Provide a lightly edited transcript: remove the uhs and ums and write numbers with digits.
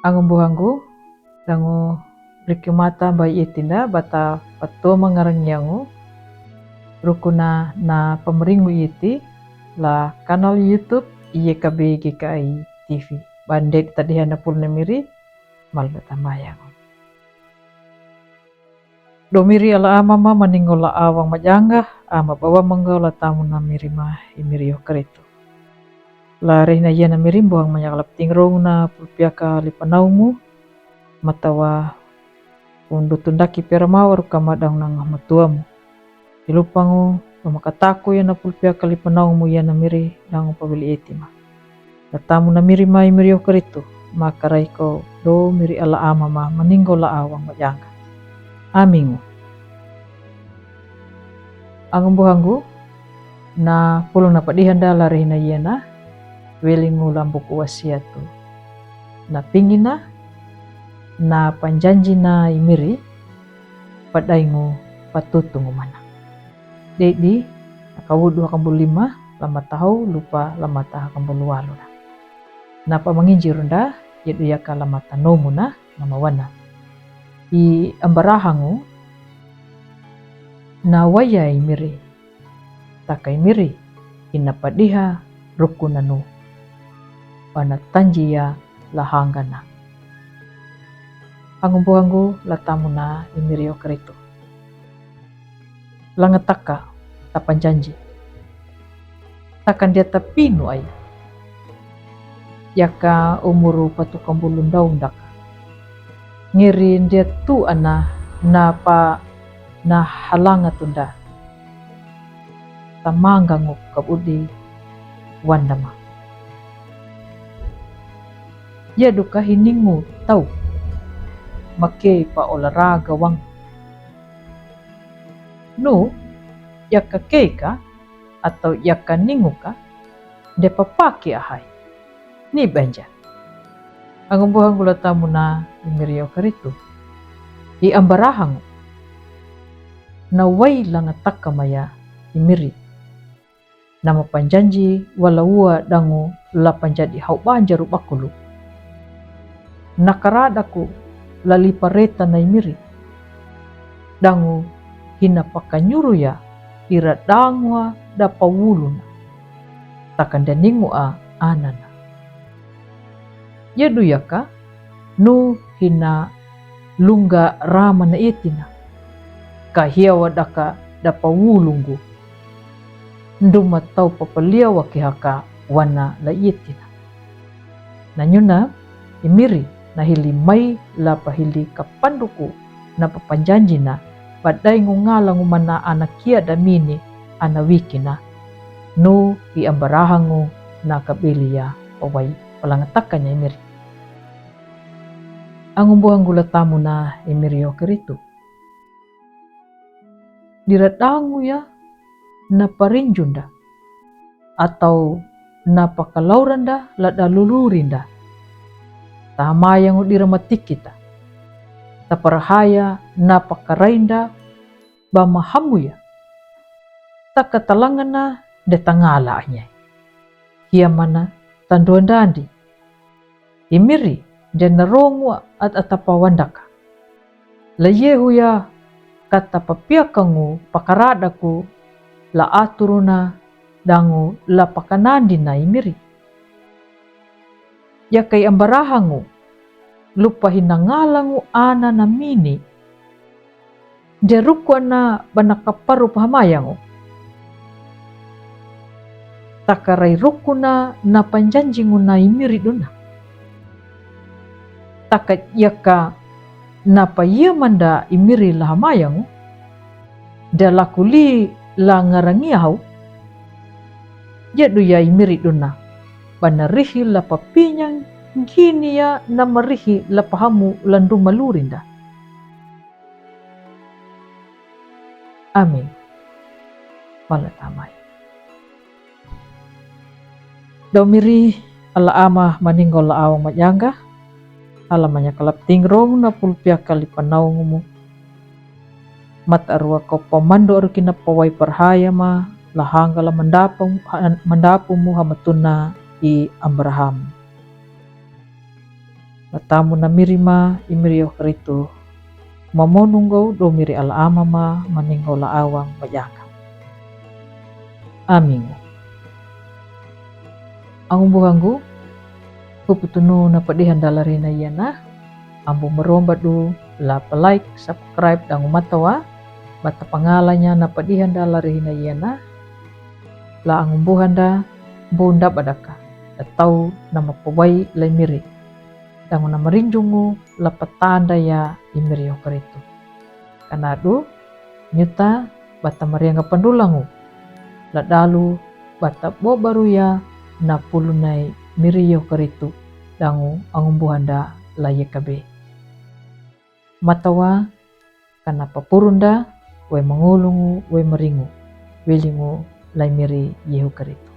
Angumbuhanggu dangu rikimata bai itinda bata patua mangarangyangu rukuna na pemeringu iti la kanal YouTube YKB GKI TV bandek tadihana pulna miri malda tamayang domiri ala amama maninggola awang majanga ama bawa manggola tamuna mirima imirio keretu la rehna yana mirimbo ang manyakalap tingrong na pulpiaka lipanaumu matawa undu tundaki peramawar kamadang nang matuamu ilupangu pamakataku yana pulpiaka lipanaumu yana miri dangu pabili etima datamu na miri mai mirio keretu makarai ko do miri ala amama maninggola awang majanga amingu angumbuhanggu na pulung na padihanda la rehna yana welingu lambuku wasiatu na pingina na panjanji na imiri padaingu patutungu mana dedi akawudu 25 lama tahu lupa lama tahu kambuluwalu na pamanginjirunda yedu yaka lama tanomu na nama wana i ambarahangu na waya imiri takai miri inapadiha rukunanu wana tanjia lahangana angumbuhanggu latamuna imirio keretu langataka tapan janji takan dia tapinu ay yaka umuru patukang bulun daun daka ngirin dia tu ana napa na halanga tunda tamanggangu kabudi wandama ya duka hiningu tau make pa olahraga wang no yaka keka atau yaka ningu ka de papaki ahai ni banja angumbuhang gula tamu na imirio karitu i ambarahang na way lang ataka maya imiri nama panjanji walaua dangu la panjadi hau banja rupakulu nakaradaku lali pareta na imiri dangu hina pakanyuru ya ira dangwa da pawuluna takan daningu a anana yadu yaka nu hina lunga rama na itina kahiawa daka da pawulungu nduma tau papaliawa kihaka wana la itina nanyuna imiri na hili mai la pahili kapanduku na papanjanji na badai ngungalangu mana anakia damini anawikina no i ambarahangu na kabilia pawai palangatakanya imiri angumbuhang gula tamu na imirio keritu diradangu ya na parinjunda atau na pakalauranda lada lulurinda tama yang diramatik kita taparahaya na pakarainda bamahamu ya takatalangan na detangalaanya hiamana tanduan dandi imiri jenarongwa at atapawandaka layehu ya kata papiakangu pakaradaku la aturuna dangu la pakanandi na imiri ya kay ambarahangu lupa hinangalangu ana na mini jarukwa na banakaparu pahamayangu takarai rukuna na panjanjingu na imiri duna takat yaka na payamanda imiri lahamayangu dalakuli la ngarangiyaw jadu ya imiri duna banarihi la papinyang gini ya na marihi la pahamu landu malurinda amin malatamay domiri ala ama maningol la awang majanga alamanya kalap tingrong na pulpia kalipanaw mo mat arwa ko pamando aru kinapaway parhaya ma lahangala mandapo mo hamatuna i Abraham Latamu na mirima imirio keritu. Mamonunggo do miri ala amama maninggo la awang majanga. Amin. Ang buhanggu puputunu na padihan dalari na yana. Ambo meromba do la like, subscribe dangu matawa. Bata pangalanya na padihan dalari na yana. La ang buhanda bunda badaka. Atau nama pawai lai miri. Dangu nama rinjungu la patanda ya imirio keritu. Kanadu nyuta bata marianga pandulangu. La dalu bata bo baru ya na pulunai mirio keritu. Dangu ang buhanda la yekabe. Matawa kana papurunda we mangulungu we meringu. Wilingu lai miri yehu keritu.